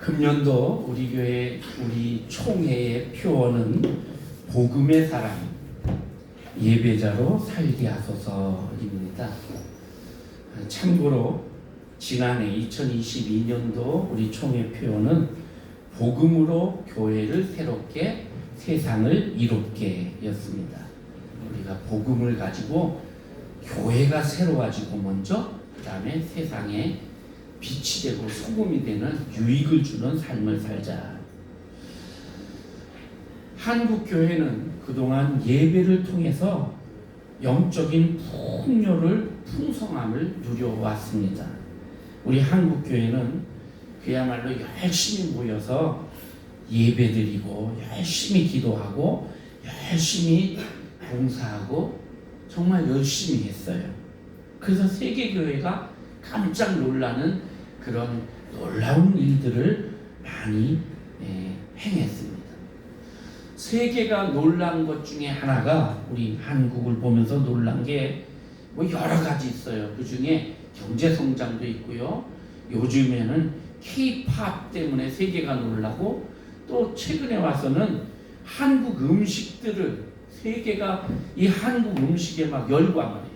금년도 우리 교회 우리 총회의 표어는 복음의 사람 예배자로 살게 하소서입니다. 참고로 지난해 2022년도 우리 총회 표어는 복음으로 교회를 새롭게 세상을 이롭게 였습니다. 우리가 복음을 가지고 교회가 새로워지고 먼저 그 다음에 세상에 빛이 되고 소금이 되는 유익을 주는 삶을 살자. 한국 교회는 그동안 예배를 통해서 영적인 풍성함을 누려왔습니다. 우리 한국 교회는 그야말로 열심히 모여서 예배드리고 열심히 기도하고 열심히 봉사하고 정말 열심히 했어요. 그래서 세계 교회가 깜짝 놀라는 그런 놀라운 일들을 많이 행했습니다. 세계가 놀란 것 중에 하나가 우리 한국을 보면서 놀란 게 뭐 여러 가지 있어요. 그 중에 경제 성장도 있고요. 요즘에는 K-팝 때문에 세계가 놀라고 또 최근에 와서는 한국 음식들을 세계가 이 한국 음식에 막 열광을 해요.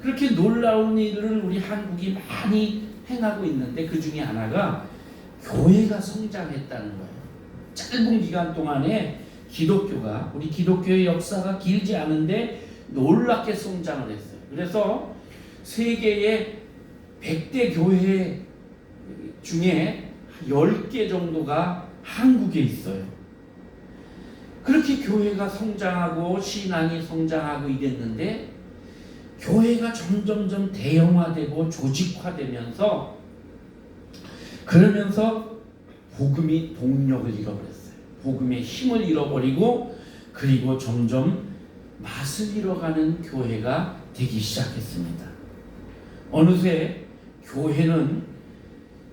그렇게 놀라운 일을 우리 한국이 많이 행하고 있는데 그 중에 하나가 교회가 성장했다는 거예요. 짧은 기간 동안에 기독교가 우리 기독교의 역사가 길지 않은데 놀랍게 성장을 했어요. 그래서 세계의 100대 교회 중에 10개 정도가 한국에 있어요. 그렇게 교회가 성장하고 신앙이 성장하고 이랬는데 교회가 점점점 대형화되고 조직화되면서 그러면서 복음이 동력을 잃어버렸어요. 복음의 힘을 잃어버리고 그리고 점점 맛을 잃어가는 교회가 되기 시작했습니다. 어느새 교회는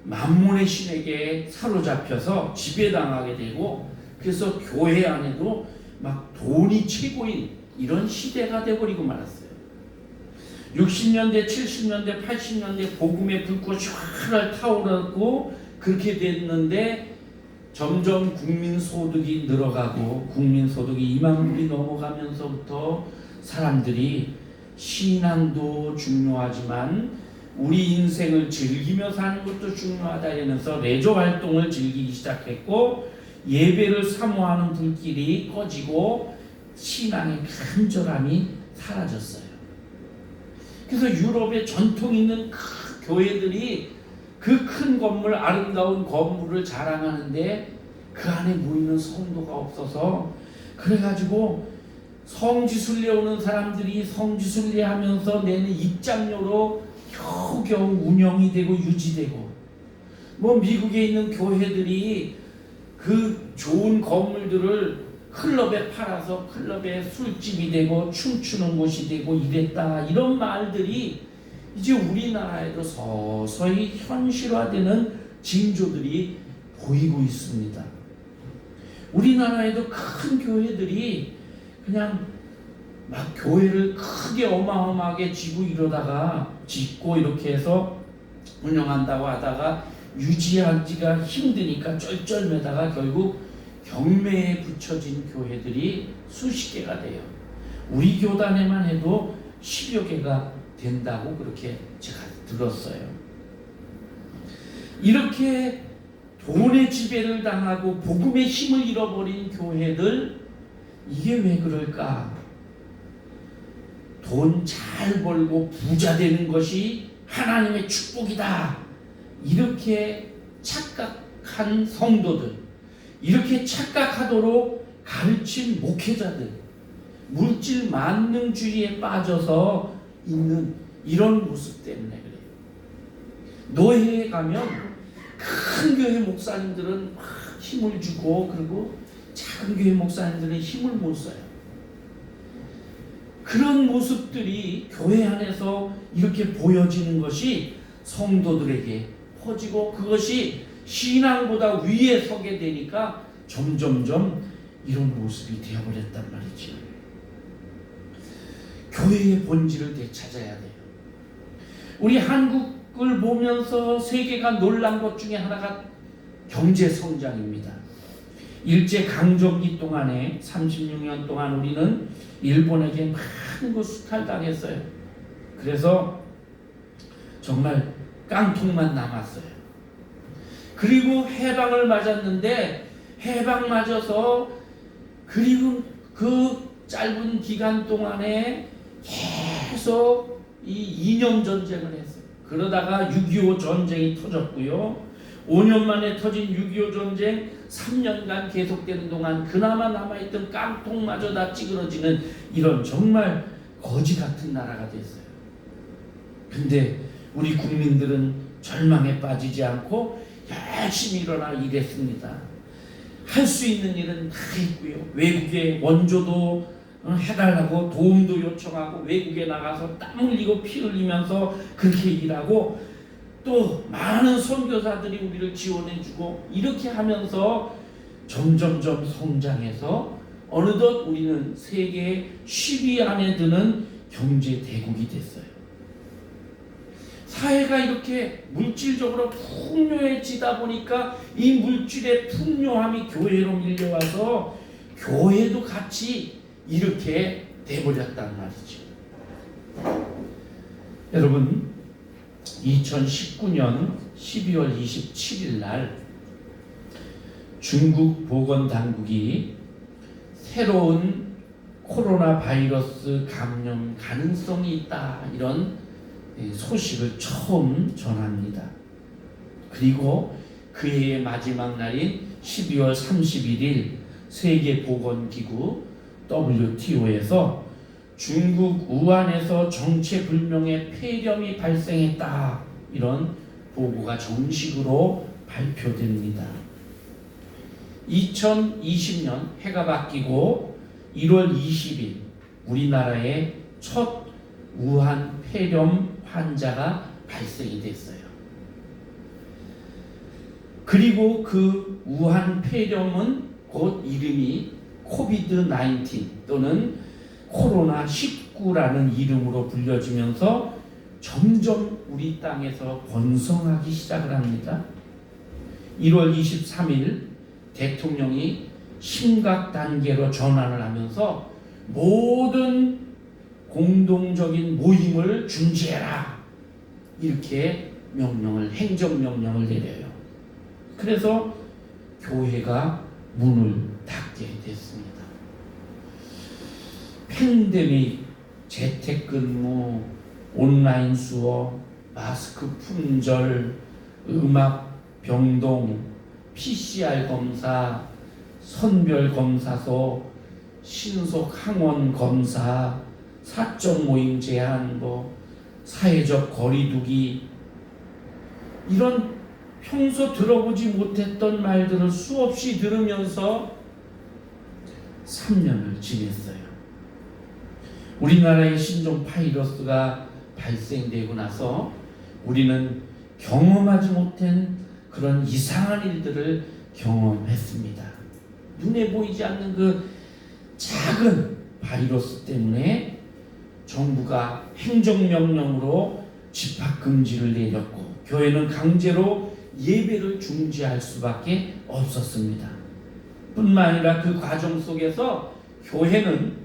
만몬의 신에게 사로잡혀서 지배당하게 되고 그래서 교회 안에도 막 돈이 최고인 이런 시대가 돼버리고 말았어요. 60년대, 70년대, 80년대 복음의 불꽃이 활활 타오르고 그렇게 됐는데 점점 국민소득이 늘어가고 국민소득이 2만 불이 넘어가면서부터 사람들이 신앙도 중요하지만 우리 인생을 즐기며 사는 것도 중요하다 이러면서 레저 활동을 즐기기 시작했고 예배를 사모하는 불길이 꺼지고 신앙의 간절함이 사라졌어요. 그래서 유럽의 전통 있는 큰 교회들이 그 큰 건물, 아름다운 건물을 자랑하는데 그 안에 모이는 성도가 없어서 그래가지고 성지순례 오는 사람들이 성지순례 하면서 내는 입장료로 겨우겨우 운영이 되고 유지되고 뭐 미국에 있는 교회들이 그 좋은 건물들을 클럽에 팔아서 클럽에 술집이 되고 춤추는 곳이 되고 이랬다 이런 말들이 이제 우리나라에도 서서히 현실화되는 징조들이 보이고 있습니다. 우리나라에도 큰 교회들이 그냥 막 교회를 크게 어마어마하게 짓고 이렇게 해서 운영한다고 하다가 유지하기가 힘드니까 쩔쩔매다가 결국 경매에 붙여진 교회들이 수십 개가 돼요. 우리 교단에만 해도 10여 개가 된다고 그렇게 제가 들었어요. 이렇게 돈의 지배를 당하고 복음의 힘을 잃어버린 교회들 이게 왜 그럴까? 돈 잘 벌고 부자 되는 것이 하나님의 축복이다. 이렇게 착각한 성도들, 이렇게 착각하도록 가르친 목회자들, 물질 만능주의에 빠져서 있는 이런 모습 때문에 그래요. 노회에 가면 큰 교회 목사님들은 막 힘을 주고 그리고 작은 교회 목사님들은 힘을 못 써요. 그런 모습들이 교회 안에서 이렇게 보여지는 것이 성도들에게 퍼지고 그것이 신앙보다 위에 서게 되니까 점점점 이런 모습이 되어버렸단 말이죠. 교회의 본질을 되찾아야 돼요. 우리 한국을 보면서 세계가 놀란 것 중에 하나가 경제 성장입니다. 일제 강점기 동안에 36년 동안 우리는 일본에게 많은 거 수탈당했어요. 그래서 정말 깡통만 남았어요. 그리고 해방을 맞았는데 해방 맞아서 그리고 그 짧은 기간 동안에 계속 이 이념 전쟁을 했어요. 그러다가 6.25 전쟁이 터졌고요. 5년 만에 터진 6.25 전쟁 3년간 계속되는 동안 그나마 남아있던 깡통마저 다 찌그러지는 이런 정말 거지 같은 나라가 됐어요. 근데 우리 국민들은 절망에 빠지지 않고 열심히 일어나 일했습니다. 할 수 있는 일은 다 했고요. 외국에 원조도 해달라고 도움도 요청하고 외국에 나가서 땀 흘리고 피 흘리면서 그렇게 일하고 또 많은 선교사들이 우리를 지원해주고 이렇게 하면서 점점점 성장해서 어느덧 우리는 세계 10위 안에 드는 경제 대국이 됐어요. 사회가 이렇게 물질적으로 풍요해지다 보니까 이 물질의 풍요함이 교회로 밀려와서 교회도 같이 이렇게 돼버렸단 말이죠. 여러분, 2019년 12월 27일 날 중국 보건당국이 새로운 코로나 바이러스 감염 가능성이 있다 이런 소식을 처음 전합니다. 그리고 그 해의 마지막 날인 12월 31일 세계보건기구 WTO에서 중국 우한에서 정체불명의 폐렴이 발생했다 이런 보고가 정식으로 발표됩니다. 2020년 해가 바뀌고 1월 20일 우리나라의 첫 우한 폐렴 환자가 발생이 됐어요. 그리고 그 우한 폐렴은 곧 이름이 코비드-19 또는 코로나19라는 이름으로 불려지면서 점점 우리 땅에서 번성하기 시작을 합니다. 1월 23일 대통령이 심각 단계로 전환을 하면서 모든 공동적인 모임을 중지해라 이렇게 행정명령을 내려요. 그래서 교회가 문을 닫게 됐습니다. 팬데믹, 재택근무, 온라인 수업, 마스크 품절, 음악 병동, PCR 검사, 선별 검사소, 신속 항원 검사, 사적 모임 제한, 사회적 거리두기 이런 평소 들어보지 못했던 말들을 수없이 들으면서 3년을 지냈어요. 우리나라에 신종 바이러스가 발생되고 나서 우리는 경험하지 못한 그런 이상한 일들을 경험했습니다. 눈에 보이지 않는 그 작은 바이러스 때문에 정부가 행정명령으로 집합금지를 내렸고 교회는 강제로 예배를 중지할 수밖에 없었습니다. 뿐만 아니라 그 과정 속에서 교회는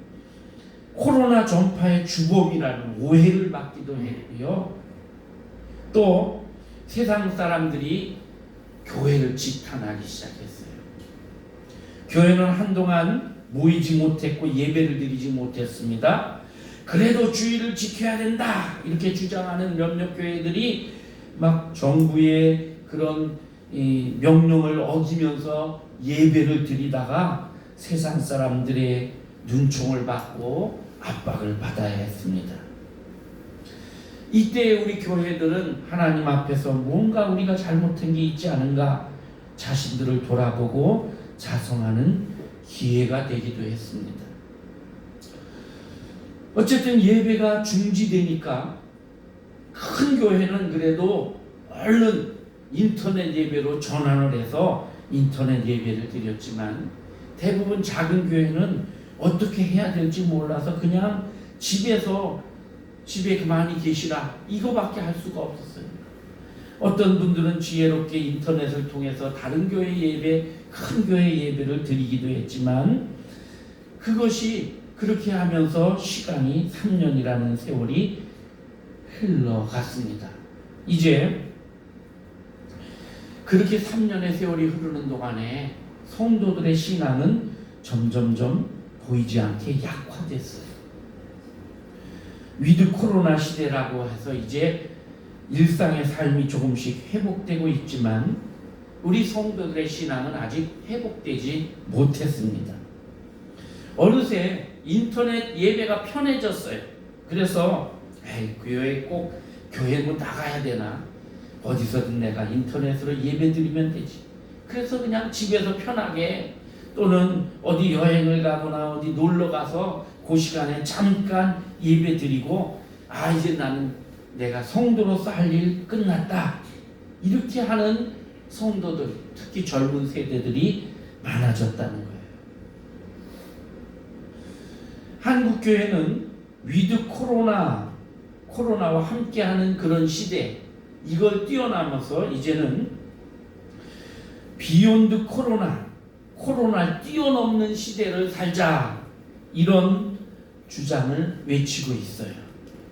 코로나 전파의 주범이라는 오해를 받기도 했고요. 또 세상 사람들이 교회를 지탄하기 시작했어요. 교회는 한동안 모이지 못했고 예배를 드리지 못했습니다. 그래도 주의를 지켜야 된다 이렇게 주장하는 몇몇 교회들이 막 정부의 그런 명령을 어기면서 예배를 드리다가 세상 사람들의 눈총을 받고 압박을 받아야 했습니다. 이때 우리 교회들은 하나님 앞에서 뭔가 우리가 잘못한 게 있지 않은가 자신들을 돌아보고 자성하는 기회가 되기도 했습니다. 어쨌든 예배가 중지되니까 큰 교회는 그래도 얼른 인터넷 예배로 전환을 해서 인터넷 예배를 드렸지만 대부분 작은 교회는 어떻게 해야 될지 몰라서 그냥 집에 가만히 계시라 이거밖에 할 수가 없었어요. 어떤 분들은 지혜롭게 인터넷을 통해서 다른 교회 예배, 큰 교회 예배를 드리기도 했지만 그것이 그렇게 하면서 시간이 3년이라는 세월이 흘러갔습니다. 이제 그렇게 3년의 세월이 흐르는 동안에 성도들의 신앙은 점점점 보이지 않게 약화됐어요. 위드 코로나 시대라고 해서 이제 일상의 삶이 조금씩 회복되고 있지만 우리 성도들의 신앙은 아직 회복되지 못했습니다. 어느새 인터넷 예배가 편해졌어요. 그래서 교회에 꼭 교회 뭐 나가야 되나? 어디서든 내가 인터넷으로 예배 드리면 되지. 그래서 그냥 집에서 편하게 또는 어디 여행을 가거나 어디 놀러 가서 그 시간에 잠깐 예배 드리고 이제 나는 내가 성도로서 할 일 끝났다. 이렇게 하는 성도들, 특히 젊은 세대들이 많아졌다는 거예요. 한국교회는 위드 코로나와 함께하는 그런 시대, 이걸 뛰어넘어서 이제는 비욘드 코로나를 뛰어넘는 시대를 살자, 이런 주장을 외치고 있어요.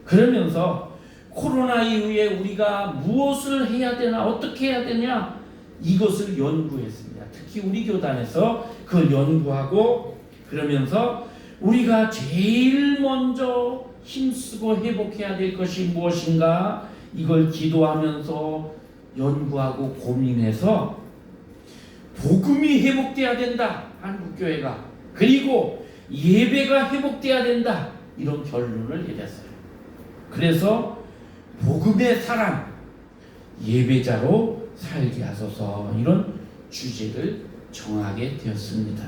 그러면서 코로나 이후에 우리가 무엇을 해야 되나, 어떻게 해야 되냐, 이것을 연구했습니다. 특히 우리 교단에서 그걸 연구하고, 그러면서 우리가 제일 먼저 힘쓰고 회복해야 될 것이 무엇인가, 이걸 기도하면서 연구하고 고민해서 복음이 회복돼야 된다, 한국교회가. 그리고 예배가 회복돼야 된다, 이런 결론을 내렸어요. 그래서 복음의 사람, 예배자로 살게 하소서, 이런 주제를 정하게 되었습니다.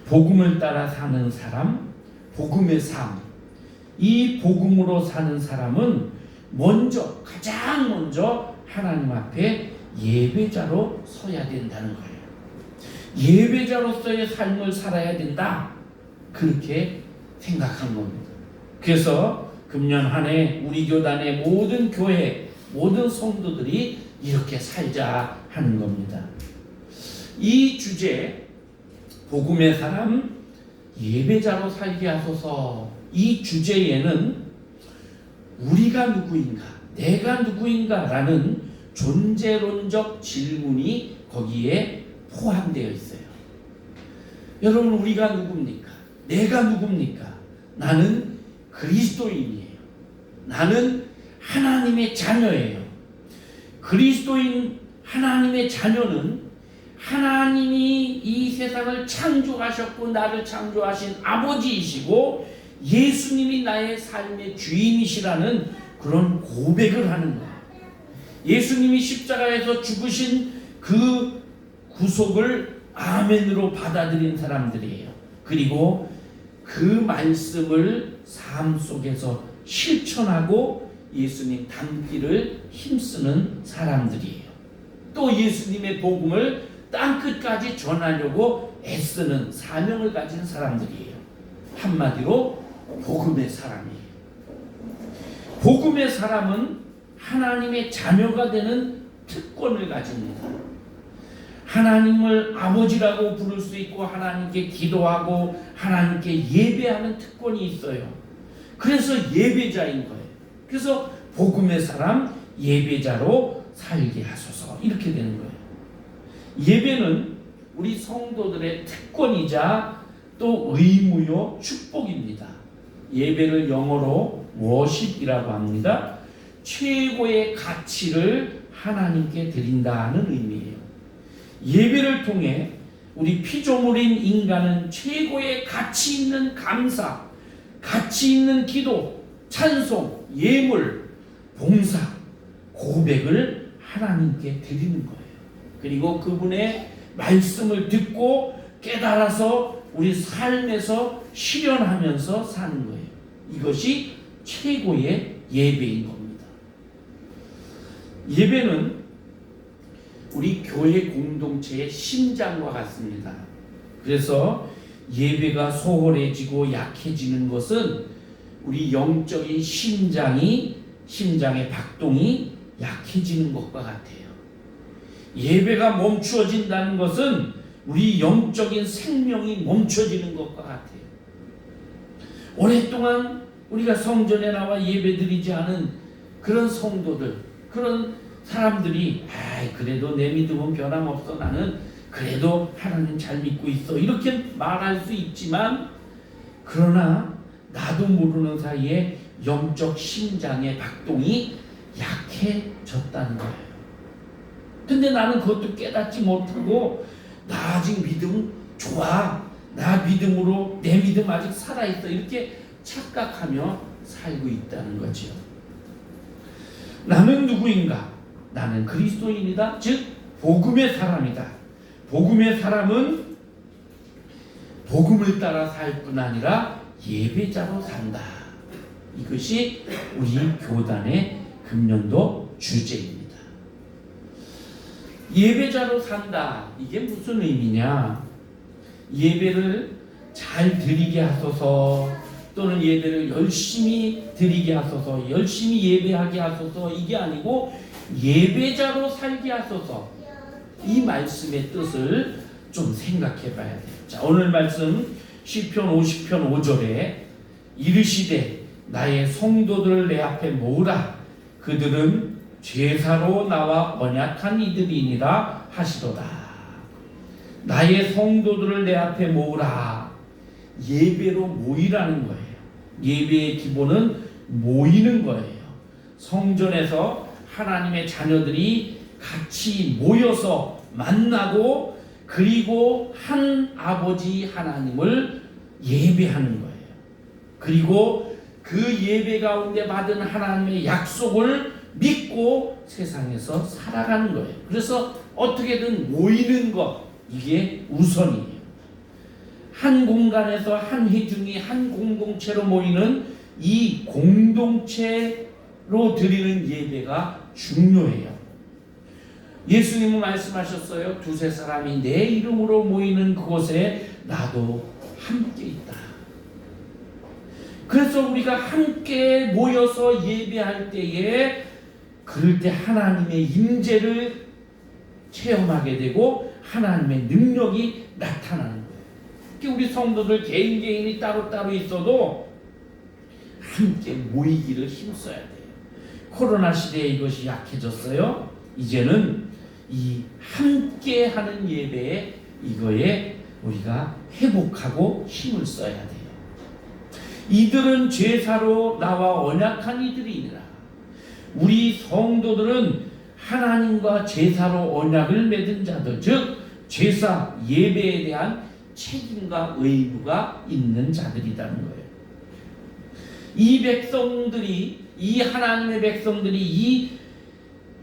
복음을 따라 사는 사람, 복음의 삶. 이 복음으로 사는 사람은 가장 먼저 하나님 앞에 예배자로 서야 된다는 거예요. 예배자로서의 삶을 살아야 된다, 그렇게 생각한 겁니다. 그래서 금년 한 해 우리 교단의 모든 교회, 모든 성도들이 이렇게 살자 하는 겁니다. 이 주제, 복음의 사람, 예배자로 살게 하소서, 이 주제에는 우리가 누구인가, 내가 누구인가 라는 존재론적 질문이 거기에 포함되어 있어요. 여러분, 우리가 누굽니까? 내가 누굽니까? 나는 그리스도인이에요. 나는 하나님의 자녀예요. 그리스도인 하나님의 자녀는 하나님이 이 세상을 창조하셨고 나를 창조하신 아버지이시고 예수님이 나의 삶의 주인이시라는 그런 고백을 하는 거예요. 예수님이 십자가에서 죽으신 그 구속을 아멘으로 받아들인 사람들이에요. 그리고 그 말씀을 삶 속에서 실천하고 예수님 닮기를 힘쓰는 사람들이에요. 또 예수님의 복음을 땅끝까지 전하려고 애쓰는 사명을 가진 사람들이에요. 한마디로 복음의 사람이에요. 복음의 사람은 하나님의 자녀가 되는 특권을 가집니다. 하나님을 아버지라고 부를 수 있고 하나님께 기도하고 하나님께 예배하는 특권이 있어요. 그래서 예배자인 거예요. 그래서 복음의 사람, 예배자로 살게 하소서, 이렇게 되는 거예요. 예배는 우리 성도들의 특권이자 또 의무요 축복입니다. 예배를 영어로 worship이라고 합니다. 최고의 가치를 하나님께 드린다는 의미예요. 예배를 통해 우리 피조물인 인간은 최고의 가치 있는 감사, 가치 있는 기도, 찬송, 예물, 봉사, 고백을 하나님께 드리는 거예요. 그리고 그분의 말씀을 듣고 깨달아서 우리 삶에서 실현하면서 사는 거예요. 이것이 최고의 예배인 겁니다. 예배는 우리 교회 공동체의 심장과 같습니다. 그래서 예배가 소홀해지고 약해지는 것은 우리 영적인 심장의 박동이 약해지는 것과 같아요. 예배가 멈추어진다는 것은 우리 영적인 생명이 멈춰지는 것과 같아요. 오랫동안 우리가 성전에 나와 예배드리지 않은 그런 성도들, 그런 사람들이 그래도 내 믿음은 변함없어, 나는 그래도 하나님 잘 믿고 있어, 이렇게 말할 수 있지만, 그러나 나도 모르는 사이에 영적 심장의 박동이 약해졌다는 거예요. 근데 나는 그것도 깨닫지 못하고 나 아직 믿음 좋아, 나 믿음으로 내 믿음 아직 살아있어, 이렇게 착각하며 살고 있다는 거죠. 나는 누구인가? 나는 그리스도인이다. 즉 복음의 사람이다. 복음의 사람은 복음을 따라 살 뿐 아니라 예배자로 산다. 이것이 우리 교단의 금년도 주제입니다. 예배자로 산다. 이게 무슨 의미냐? 예배를 잘 드리게 하소서, 또는 예배를 열심히 드리게 하소서, 열심히 예배하게 하소서, 이게 아니고 예배자로 살게 하소서. 이 말씀의 뜻을 좀 생각해 봐야 돼요. 자, 오늘 말씀 시편 50편 5절에 이르시되 나의 성도들을 내 앞에 모으라. 그들은 제사로 나와 언약한 이들이니라 하시도다. 나의 성도들을 내 앞에 모으라. 예배로 모이라는 거예요. 예배의 기본은 모이는 거예요. 성전에서 하나님의 자녀들이 같이 모여서 만나고, 그리고 한 아버지 하나님을 예배하는 거예요. 그리고 그 예배 가운데 받은 하나님의 약속을 믿고 세상에서 살아가는 거예요. 그래서 어떻게든 모이는 것, 이게 우선이에요. 한 공간에서 한 회중이 한 공동체로 모이는 이 공동체로 드리는 예배가 중요해요. 예수님은 말씀하셨어요. 두세 사람이 내 이름으로 모이는 그곳에 나도 함께 있다. 그래서 우리가 함께 모여서 예배할 때에, 그럴 때 하나님의 임재를 체험하게 되고 하나님의 능력이 나타나는 거예요. 우리 성도들 개인이 따로따로 있어도 함께 모이기를 힘써야 돼요. 코로나 시대에 이것이 약해졌어요. 이제는 이 함께하는 예배에, 이거에 우리가 회복하고 힘을 써야 돼요. 이들은 제사로 나와 언약한 이들이니라. 우리 성도들은 하나님과 제사로 언약을 맺은 자들, 즉 제사 예배에 대한 책임과 의무가 있는 자들이라는 거예요. 이 백성들이, 이 하나님의 백성들이 이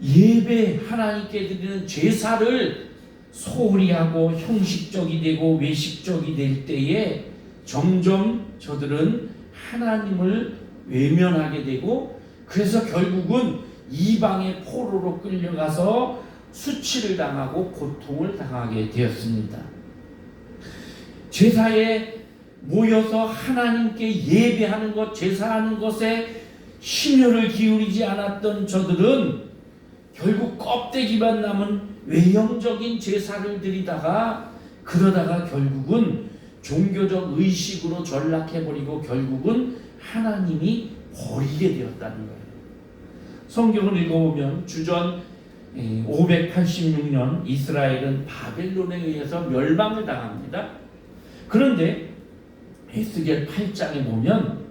예배, 하나님께 드리는 제사를 소홀히 하고 형식적이 되고 외식적이 될 때에 점점 저들은 하나님을 외면하게 되고, 그래서 결국은 이방의 포로로 끌려가서 수치를 당하고 고통을 당하게 되었습니다. 제사에 모여서 하나님께 예배하는 것, 제사하는 것에 심혈을 기울이지 않았던 저들은 결국 껍데기만 남은 외형적인 제사를 드리다가, 그러다가 결국은 종교적 의식으로 전락해버리고 결국은 하나님이 버리게 되었다는 거예요. 성경을 읽어보면 주전 586년 이스라엘은 바벨론에 의해서 멸망을 당합니다. 그런데 에스겔 8장에 보면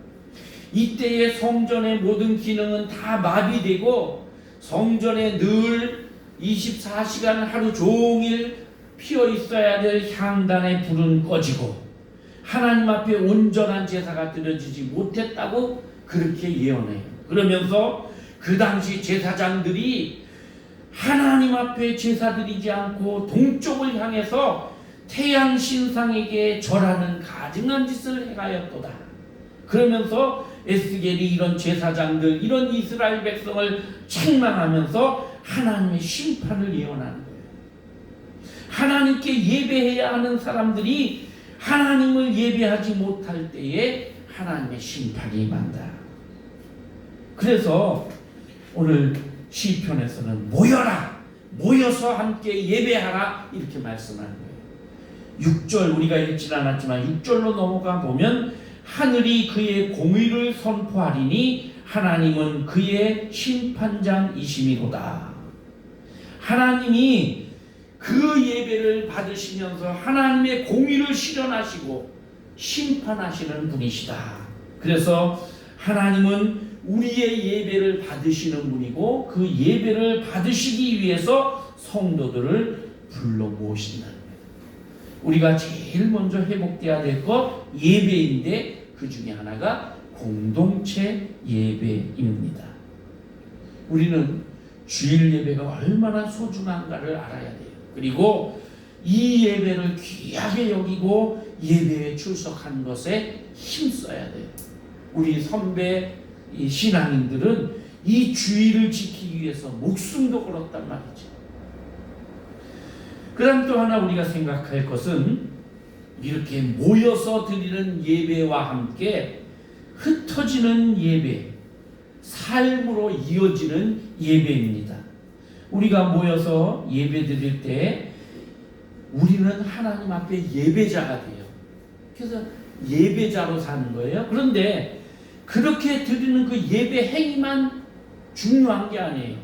이때의 성전의 모든 기능은 다 마비되고, 성전에 늘 24시간 하루 종일 피어 있어야 될 향단의 불은 꺼지고 하나님 앞에 온전한 제사가 드려지지 못했다고 그렇게 예언해요. 그러면서 그 당시 제사장들이 하나님 앞에 제사 드리지 않고 동쪽을 향해서 태양 신상에게 절하는 가증한 짓을 행하였도다. 그러면서 에스겔이 이런 제사장들, 이런 이스라엘 백성을 책망하면서 하나님의 심판을 예언하는 거예요. 하나님께 예배해야 하는 사람들이 하나님을 예배하지 못할 때에 하나님의 심판이 임한다. 그래서 오늘 시편에서는 모여라, 모여서 함께 예배하라 이렇게 말씀하는 거예요. 6절 우리가 읽진 않았지만 6절로 넘어가 보면 하늘이 그의 공의를 선포하리니 하나님은 그의 심판장이심이로다. 하나님이 그 예배를 받으시면서 하나님의 공의를 실현하시고 심판하시는 분이시다. 그래서 하나님은 우리의 예배를 받으시는 분이고 그 예배를 받으시기 위해서 성도들을 불러 모으신다는 거예요. 우리가 제일 먼저 회복돼야 될 것 예배인데 그 중에 하나가 공동체 예배입니다. 우리는 주일 예배가 얼마나 소중한가를 알아야 돼요. 그리고 이 예배를 귀하게 여기고 예배에 출석하는 것에 힘써야 돼요. 우리 선배 신앙인들은 이 주일을 지키기 위해서 목숨도 걸었단 말이죠. 그 다음 또 하나 우리가 생각할 것은 이렇게 모여서 드리는 예배와 함께 흩어지는 예배, 삶으로 이어지는 예배입니다. 우리가 모여서 예배 드릴 때 우리는 하나님 앞에 예배자가 돼요. 그래서 예배자로 사는 거예요. 그런데 그렇게 드리는 그 예배 행위만 중요한 게 아니에요.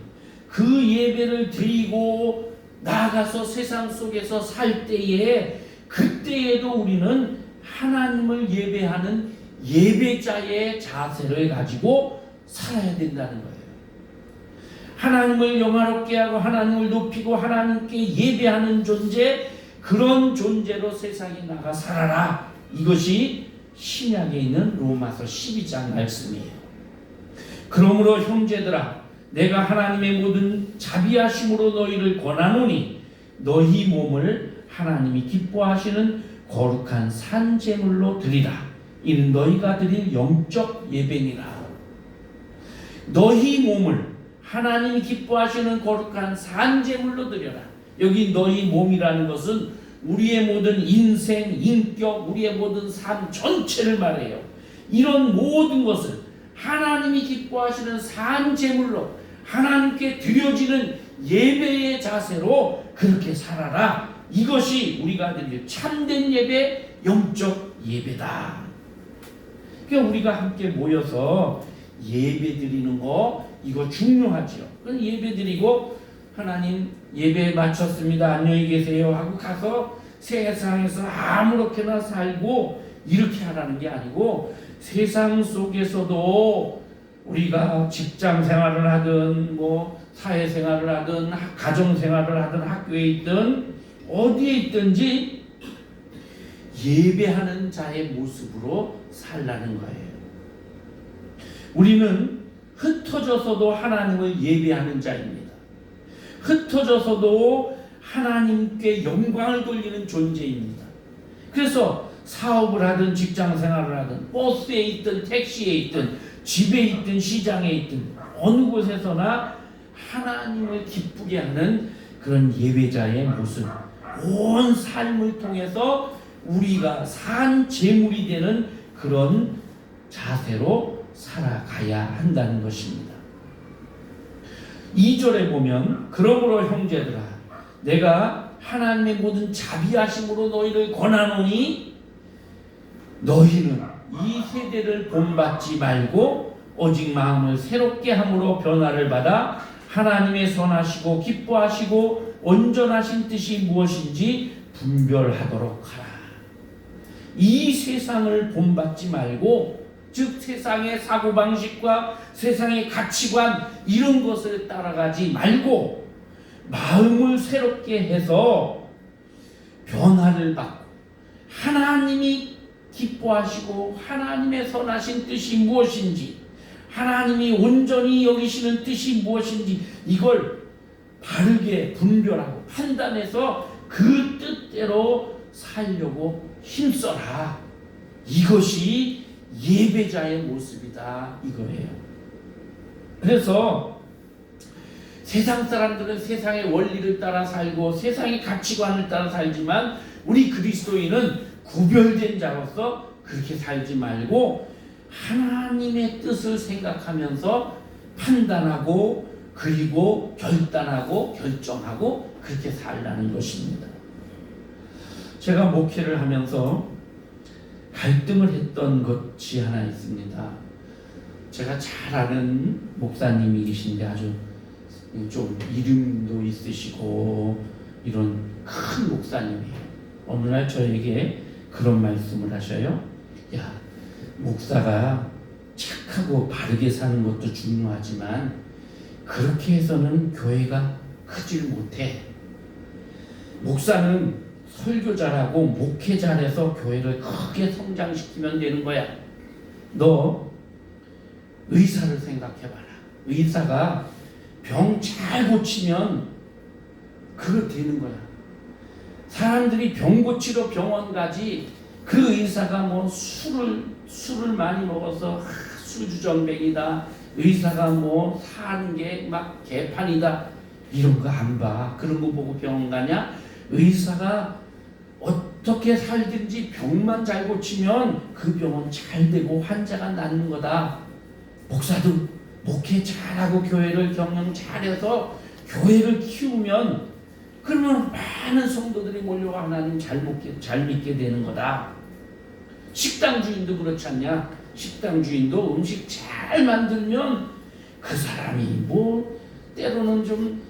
그 예배를 드리고 나아가서 세상 속에서 살 때에 그때에도 우리는 하나님을 예배하는 예배자의 자세를 가지고 살아야 된다는 거예요. 하나님을 영화롭게 하고 하나님을 높이고 하나님께 예배하는 존재, 그런 존재로 세상에 나가 살아라. 이것이 신약에 있는 로마서 12장 말씀이에요. 그러므로 형제들아, 내가 하나님의 모든 자비하심으로 너희를 권하노니 너희 몸을 하나님이 기뻐하시는 거룩한 산제물로 드리라. 이는 너희가 드릴 영적 예배니라. 너희 몸을 하나님이 기뻐하시는 거룩한 산제물로 드려라. 여기 너희 몸이라는 것은 우리의 모든 인생, 인격, 우리의 모든 삶 전체를 말해요. 이런 모든 것을 하나님이 기뻐하시는 산제물로 하나님께 드려지는 예배의 자세로 그렇게 살아라. 이것이 우리가 드릴 참된 예배, 영적 예배다. 그러니까 우리가 함께 모여서 예배 드리는 거 이거 중요하죠. 그럼 예배 드리고 하나님 예배 마쳤습니다. 안녕히 계세요 하고 가서 세상에서 아무렇게나 살고 이렇게 하라는 게 아니고 세상 속에서도 우리가 직장 생활을 하든 뭐 사회 생활을 하든 가정 생활을 하든 학교에 있든 어디에 있든지 예배하는 자의 모습으로 살라는 거예요. 우리는 흩어져서도 하나님을 예배하는 자입니다. 흩어져서도 하나님께 영광을 돌리는 존재입니다. 그래서 사업을 하든 직장 생활을 하든 버스에 있든 택시에 있든 집에 있든 시장에 있든 어느 곳에서나 하나님을 기쁘게 하는 그런 예배자의 모습, 온 삶을 통해서 우리가 산 제물이 되는 그런 자세로 살아가야 한다는 것입니다. 2절에 보면 그러므로 형제들아 내가 하나님의 모든 자비하심으로 너희를 권하노니 너희는 이 세대를 본받지 말고 오직 마음을 새롭게 함으로 변화를 받아 하나님의 선하시고 기뻐하시고 온전하신 뜻이 무엇인지 분별하도록 하라. 이 세상을 본받지 말고, 즉 세상의 사고방식과 세상의 가치관 이런 것을 따라가지 말고 마음을 새롭게 해서 변화를 받고 하나님이 기뻐하시고 하나님의 선하신 뜻이 무엇인지, 하나님이 온전히 여기시는 뜻이 무엇인지 이걸 바르게 분별하고 판단해서 그 뜻대로 살려고 힘써라. 이것이 예배자의 모습이다 이거예요. 그래서 세상 사람들은 세상의 원리를 따라 살고 세상의 가치관을 따라 살지만 우리 그리스도인은 구별된 자로서 그렇게 살지 말고 하나님의 뜻을 생각하면서 판단하고 그리고 결단하고 결정하고 그렇게 살라는 것입니다. 제가 목회를 하면서 갈등을 했던 것이 하나 있습니다. 제가 잘 아는 목사님이 계신데 아주 좀 이름도 있으시고 이런 큰 목사님이에요. 어느 날 저에게 그런 말씀을 하셔요. 야, 목사가 착하고 바르게 사는 것도 중요하지만 그렇게 해서는 교회가 크질 못해. 목사는 설교 잘하고 목회 잘해서 교회를 크게 성장시키면 되는 거야. 너 의사를 생각해봐라. 의사가 병 잘 고치면 그거 되는 거야. 사람들이 병 고치러 병원 가지 그 의사가 뭐 술을 많이 먹어서 술주정뱅이다, 의사가 뭐 사는 게 막 개판이다 이런 거 안 봐. 그런 거 보고 병원 가냐? 의사가 어떻게 살든지 병만 잘 고치면 그 병은 잘 되고 환자가 낫는 거다. 목사도 목회 잘하고 교회를 경영 잘해서 교회를 키우면 그러면 많은 성도들이 몰려와 하나님 잘 믿게 되는 거다. 식당 주인도 그렇지 않냐? 식당 주인도 음식 잘 만들면 그 사람이 뭐 때로는 좀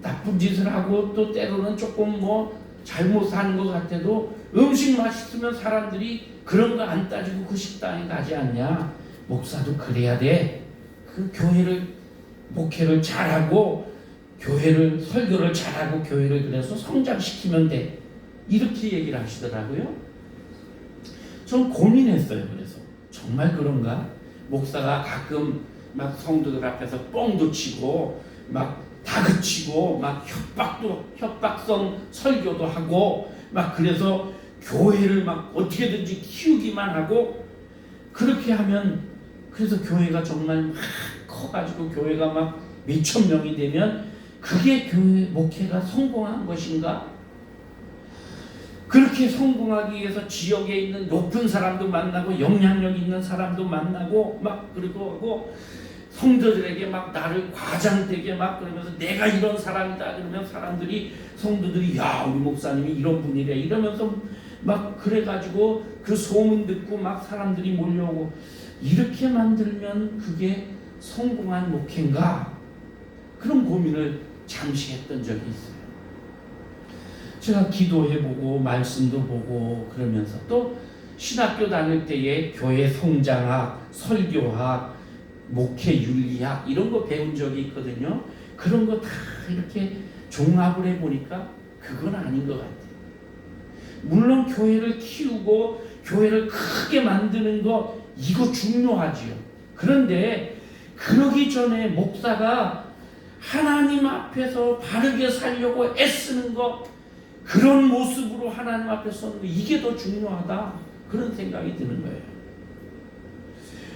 나쁜 짓을 하고 또 때로는 조금 뭐 잘못 사는 것 같아도 음식 맛있으면 사람들이 그런 거 안 따지고 그 식당에 가지 않냐? 목사도 그래야 돼. 그 교회를 목회를 잘하고 교회를 설교를 잘하고 교회를 그래서 성장시키면 돼. 이렇게 얘기를 하시더라고요. 전 고민했어요. 그래서 정말 그런가? 목사가 가끔 막 성도들 앞에서 뻥도 치고 막 다그치고 막 협박성 설교도 하고 막 그래서 교회를 막 어떻게든지 키우기만 하고 그렇게 하면 그래서 교회가 정말 막 커가지고 교회가 막 몇천 명이 되면 그게 교회 목회가 성공한 것인가? 그렇게 성공하기 위해서 지역에 있는 높은 사람도 만나고 영향력 있는 사람도 만나고 막 그리고 하고 성도들에게 막 나를 과장되게 막 그러면서 내가 이런 사람이다 그러면 성도들이 야 우리 목사님이 이런 분이래 이러면서 막 그래가지고 그 소문 듣고 막 사람들이 몰려오고 이렇게 만들면 그게 성공한 목회인가? 그런 고민을 잠시 했던 적이 있어요. 제가 기도해보고 말씀도 보고 그러면서 또 신학교 다닐 때에 교회 성장학, 설교학, 목회 윤리학 이런 거 배운 적이 있거든요. 그런 거 다 이렇게 종합을 해보니까 그건 아닌 것 같아요. 물론 교회를 키우고 교회를 크게 만드는 거 이거 중요하지요. 그런데 그러기 전에 목사가 하나님 앞에서 바르게 살려고 애쓰는 거 그런 모습으로 하나님 앞에 서는 거 이게 더 중요하다 그런 생각이 드는 거예요.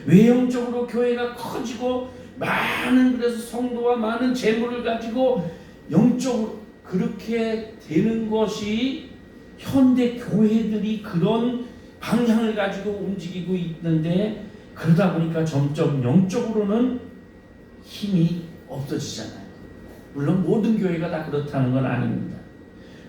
외형적으로 교회가 커지고 많은 그래서 성도와 많은 재물을 가지고 영적으로 그렇게 되는 것이 현대 교회들이 그런 방향을 가지고 움직이고 있는데 그러다 보니까 점점 영적으로는 힘이 없어지잖아요. 물론 모든 교회가 다 그렇다는 건 아닙니다.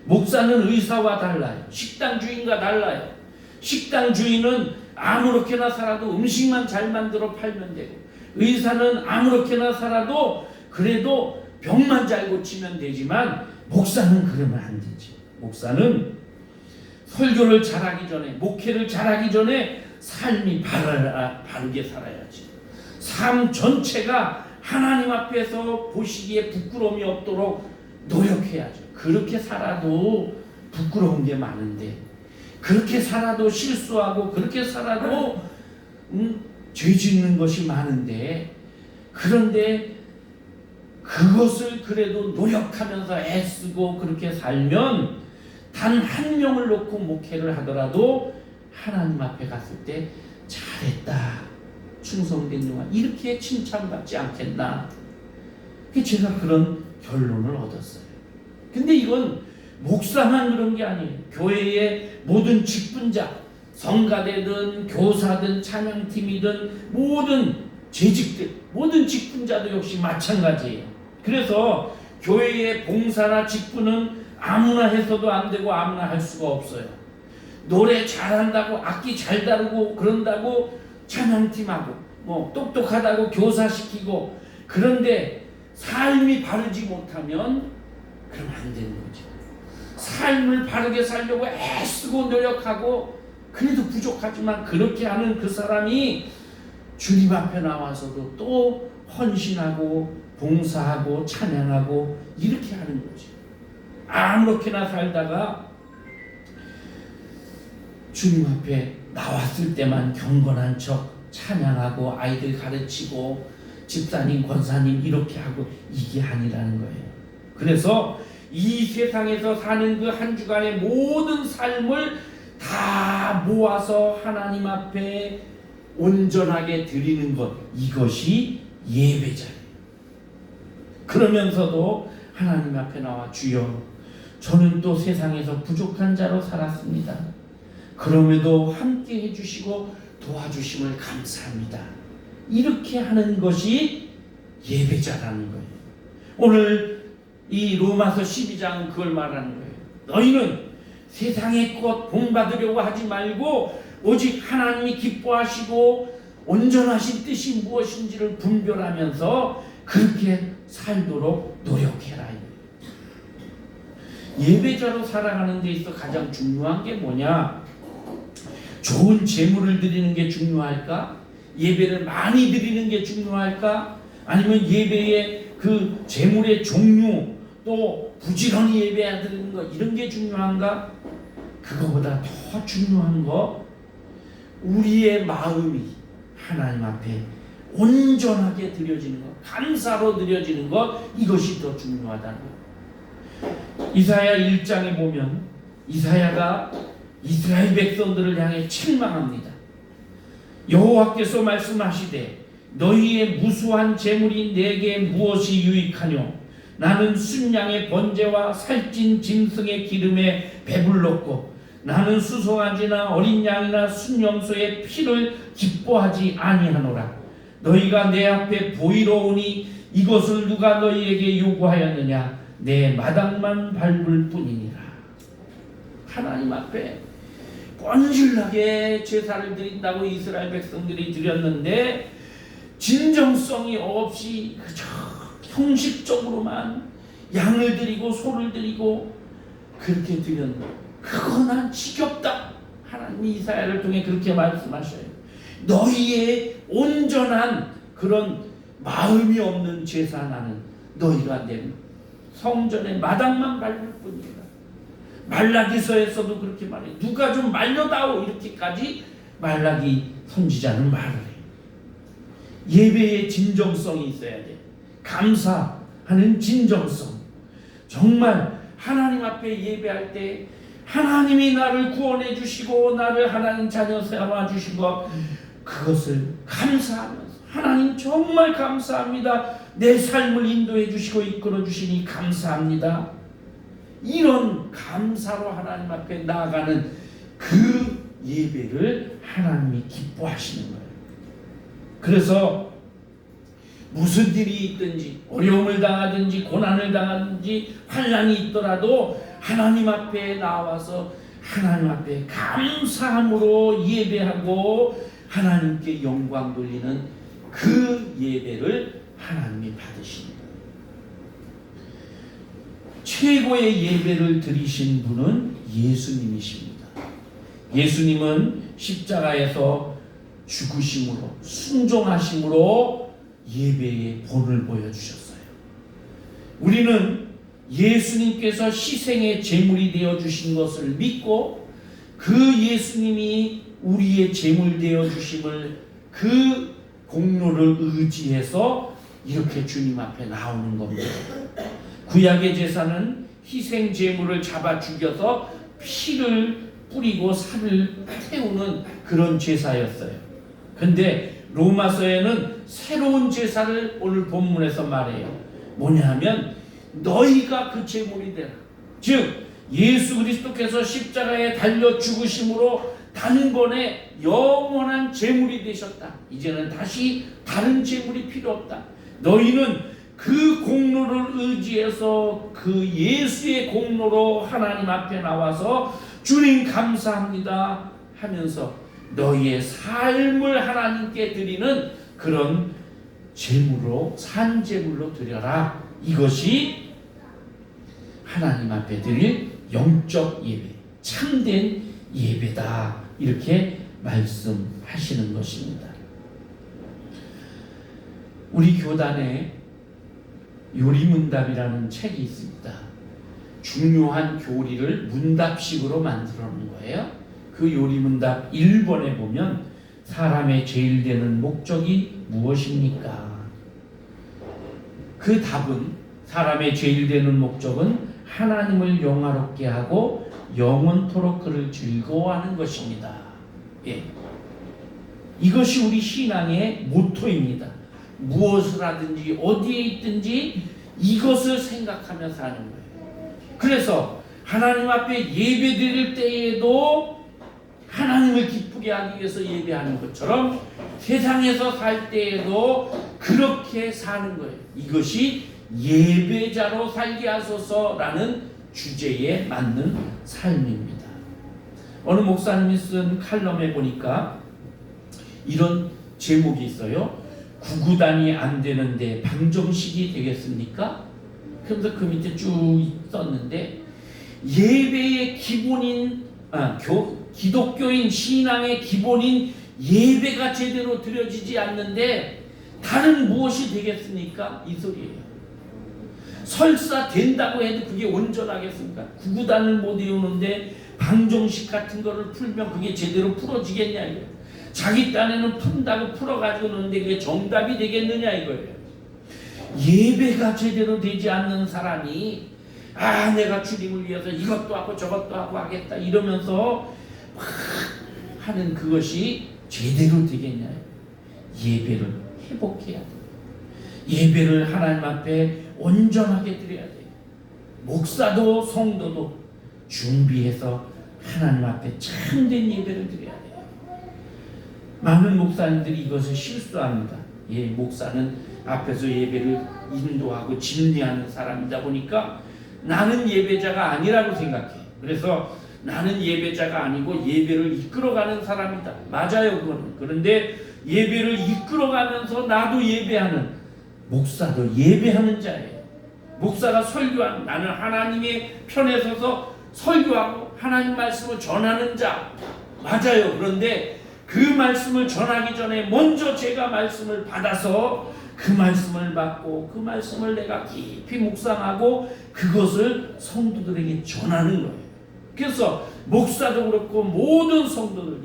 목사는 의사와 달라요. 식당 주인과 달라요. 식당 주인은 아무렇게나 살아도 음식만 잘 만들어 팔면 되고 의사는 아무렇게나 살아도 그래도 병만 잘 고치면 되지만 목사는 그러면 안 되지. 목사는 설교를 잘하기 전에 목회를 잘하기 전에 삶이 바르게 살아야지. 삶 전체가 하나님 앞에서 보시기에 부끄러움이 없도록 노력해야죠. 그렇게 살아도 부끄러운 게 많은데 그렇게 살아도 실수하고 그렇게 살아도 죄 짓는 것이 많은데 그런데 그것을 그래도 노력하면서 애쓰고 그렇게 살면 단 한 명을 놓고 목회를 하더라도 하나님 앞에 갔을 때 잘했다 충성된 영혼 이렇게 칭찬받지 않겠나. 제가 그런 결론을 얻었어요. 근데 이건 목사만 그런 게 아니에요. 교회의 모든 직분자 성가대든 교사든 찬양팀이든 모든 재직들 모든 직분자도 역시 마찬가지예요. 그래서 교회의 봉사나 직분은 아무나 해서도 안 되고 아무나 할 수가 없어요. 노래 잘한다고 악기 잘 다루고 그런다고 찬양팀하고 뭐 똑똑하다고 교사시키고, 그런데 삶이 바르지 못하면 그러면 안 되는 거죠. 삶을 바르게 살려고 애쓰고 노력하고 그래도 부족하지만 그렇게 하는 그 사람이 주님 앞에 나와서도 또 헌신하고 봉사하고 찬양하고 이렇게 하는 거죠. 아무렇게나 살다가 주님 앞에 나왔을 때만 경건한 척 찬양하고 아이들 가르치고 집사님 권사님 이렇게 하고, 이게 아니라는 거예요. 그래서 이 세상에서 사는 그 한 주간의 모든 삶을 다 모아서 하나님 앞에 온전하게 드리는 것, 이것이 예배잖아요. 그러면서도 하나님 앞에 나와 주여 저는 또 세상에서 부족한 자로 살았습니다. 그럼에도 함께 해주시고 도와주심을 감사합니다. 이렇게 하는 것이 예배자라는 거예요. 오늘 이 로마서 12장은 그걸 말하는 거예요. 너희는 세상의 것 본받으려고 하지 말고 오직 하나님이 기뻐하시고 온전하신 뜻이 무엇인지를 분별하면서 그렇게 살도록 노력해라. 예배자로 살아가는 데 있어 가장 중요한 게 뭐냐? 좋은 재물을 드리는 게 중요할까? 예배를 많이 드리는 게 중요할까? 아니면 예배의 그 재물의 종류, 또 부지런히 예배 드리는 거, 이런 게 중요한가? 그거보다 더 중요한 거, 우리의 마음이 하나님 앞에 온전하게 드려지는 것, 감사로 드려지는 것, 이것이 더 중요하다는 것. 이사야 1장에 보면 이사야가 이스라엘 백성들을 향해 책망합니다. 여호와께서 말씀하시되 너희의 무수한 재물이 내게 무엇이 유익하뇨? 나는 순양의 번제와 살찐 짐승의 기름에 배불렀고 나는 수송아지나 어린 양이나 순염소의 피를 기뻐하지 아니하노라. 너희가 내 앞에 보이러 오니 이것을 누가 너희에게 요구하였느냐? 내 마당만 밟을 뿐이니라. 하나님 앞에 뻔질나게 제사를 드린다고 이스라엘 백성들이 드렸는데 진정성이 없이 그저 형식적으로만 양을 드리고 소를 드리고 그렇게 드렸는데, 그거 난 지겹다. 하나님이 이사야를 통해 그렇게 말씀하셔요. 너희의 온전한 그런 마음이 없는 제사 나는 너희가 내 성전의 마당만 밟을 뿐이다. 말라기서에서도 그렇게 말해요. 누가 좀 말려다오, 이렇게까지 말라기 선지자는 말을 해요. 예배의 진정성이 있어야 돼. 감사하는 진정성. 정말 하나님 앞에 예배할 때 하나님이 나를 구원해 주시고 나를 하나님 자녀 삼아 주시고 그것을 감사하면서, 하나님 정말 감사합니다. 내 삶을 인도해 주시고 이끌어 주시니 감사합니다. 이런 감사로 하나님 앞에 나아가는 그 예배를 하나님이 기뻐하시는 거예요. 그래서 무슨 일이 있든지, 어려움을 당하든지 고난을 당하든지 환난이 있더라도 하나님 앞에 나와서 하나님 앞에 감사함으로 예배하고 하나님께 영광 돌리는 그 예배를 하나님이 받으시는 거예요. 최고의 예배를 드리신 분은 예수님이십니다. 예수님은 십자가에서 죽으심으로, 순종하심으로 예배의 본을 보여주셨어요. 우리는 예수님께서 희생의 제물이 되어주신 것을 믿고 그 예수님이 우리의 제물 되어주심을, 그 공로를 의지해서 이렇게 주님 앞에 나오는 겁니다. 구약의 제사는 희생 제물을 잡아 죽여서 피를 뿌리고 살을 태우는 그런 제사였어요. 근데 로마서에는 새로운 제사를 오늘 본문에서 말해요. 뭐냐 하면 너희가 그 제물이 되라. 즉 예수 그리스도께서 십자가에 달려 죽으심으로 단번에 영원한 제물이 되셨다. 이제는 다시 다른 제물이 필요 없다. 너희는 그 공로를 의지해서 그 예수의 공로로 하나님 앞에 나와서 주님 감사합니다 하면서 너희의 삶을 하나님께 드리는 그런 제물로, 산제물로 드려라. 이것이 하나님 앞에 드릴 영적 예배, 참된 예배다. 이렇게 말씀하시는 것입니다. 우리 교단에 요리문답이라는 책이 있습니다. 중요한 교리를 문답식으로 만들어 놓은 거예요. 그 요리문답 1번에 보면 사람의 제일 되는 목적이 무엇입니까? 그 답은 사람의 제일 되는 목적은 하나님을 영화롭게 하고 영원토록 그를 즐거워하는 것입니다. 예. 이것이 우리 신앙의 모토입니다. 무엇을 하든지 어디에 있든지 이것을 생각하며 사는 거예요. 그래서 하나님 앞에 예배 드릴 때에도 하나님을 기쁘게 하기 위해서 예배하는 것처럼 세상에서 살 때에도 그렇게 사는 거예요. 이것이 예배자로 살게 하소서라는 주제에 맞는 삶입니다. 어느 목사님이 쓴 칼럼에 보니까 이런 제목이 있어요. 구구단이 안 되는데 방정식이 되겠습니까? 그래서 그 밑에 쭉 썼는데 예배의 기본인 기독교인 신앙의 기본인 예배가 제대로 드려지지 않는데 다른 무엇이 되겠습니까? 이 소리예요. 설사 된다고 해도 그게 온전하겠습니까? 구구단을 못 외우는데 방정식 같은 거를 풀면 그게 제대로 풀어지겠냐 이거예요. 자기 딴에는 푼다고 풀어가지고 노는데 그게 정답이 되겠느냐 이거예요. 예배가 제대로 되지 않는 사람이 내가 주님을 위해서 이것도 하고 저것도 하고 하겠다 이러면서 막 하는 그것이 제대로 되겠냐. 예배를 회복해야 돼요. 예배를 하나님 앞에 온전하게 드려야 돼요. 목사도 성도도 준비해서 하나님 앞에 참된 예배를 드려야 돼요. 많은 목사님들이 이것을 실수합니다. 목사는 앞에서 예배를 인도하고 진리하는 사람이다 보니까 나는 예배자가 아니라고 생각해. 그래서 나는 예배자가 아니고 예배를 이끌어가는 사람이다. 맞아요, 그거는. 그런데 예배를 이끌어가면서 나도 예배하는, 목사도 예배하는 자예요. 목사가 설교하는, 나는 하나님의 편에 서서 설교하고 하나님 말씀을 전하는 자. 맞아요. 그런데 그 말씀을 전하기 전에 먼저 제가 말씀을 받아서 그 말씀을 받고 그 말씀을 내가 깊이 묵상하고 그것을 성도들에게 전하는 거예요. 그래서 목사도 그렇고 모든 성도들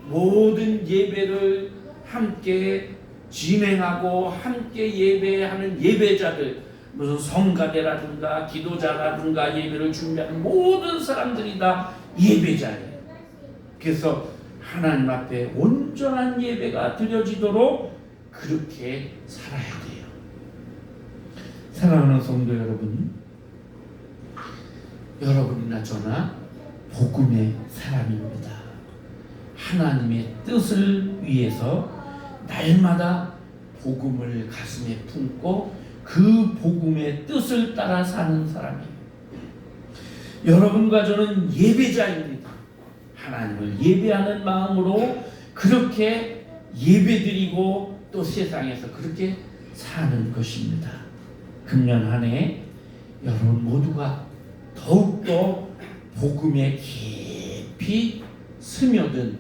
모든 예배를 함께 진행하고 함께 예배하는 예배자들, 무슨 성가대라든가 기도자라든가 예배를 준비하는 모든 사람들이 다 예배자예요. 그래서 하나님 앞에 온전한 예배가 드려지도록 그렇게 살아야 돼요. 사랑하는 성도 여러분, 여러분이나 저나 복음의 사람입니다. 하나님의 뜻을 위해서 날마다 복음을 가슴에 품고 그 복음의 뜻을 따라 사는 사람이에요. 여러분과 저는 예배자입니다. 하나님을 예배하는 마음으로 그렇게 예배드리고 또 세상에서 그렇게 사는 것입니다. 금년 한 해 여러분 모두가 더욱더 복음에 깊이 스며든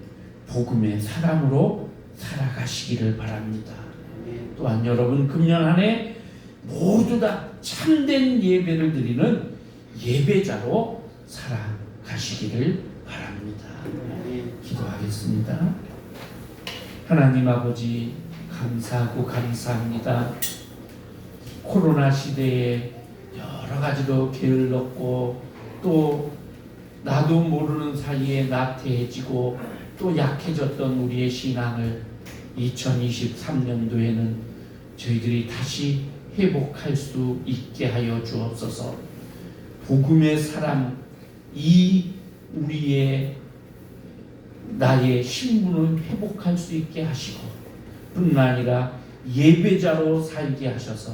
복음의 사람으로 살아가시기를 바랍니다. 또한 여러분 금년 한 해 모두 다 참된 예배를 드리는 예배자로 살아가시기를 바랍니다. 기도하겠습니다. 하나님 아버지 감사하고 감사합니다. 코로나 시대에 여러 가지로 게을렀고 또 나도 모르는 사이에 나태해지고 또 약해졌던 우리의 신앙을 2023년도에는 저희들이 다시 회복할 수 있게 하여 주옵소서. 복음의 사람, 이 우리의 나의 신분을 회복할 수 있게 하시고 뿐만 아니라 예배자로 살게 하셔서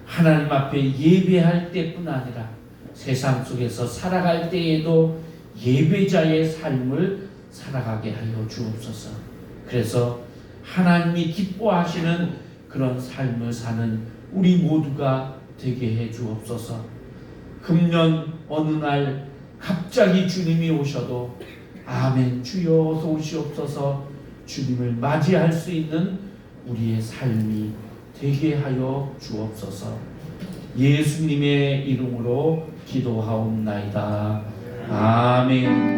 하나님 앞에 예배할 때뿐 아니라 세상 속에서 살아갈 때에도 예배자의 삶을 살아가게 하여 주옵소서. 그래서 하나님이 기뻐하시는 그런 삶을 사는 우리 모두가 되게 해 주옵소서. 금년 어느 날 갑자기 주님이 오셔도 아멘 주여 어서 오시옵소서 주님을 맞이할 수 있는 우리의 삶이 되게 하여 주옵소서. 예수님의 이름으로 기도하옵나이다. 아멘.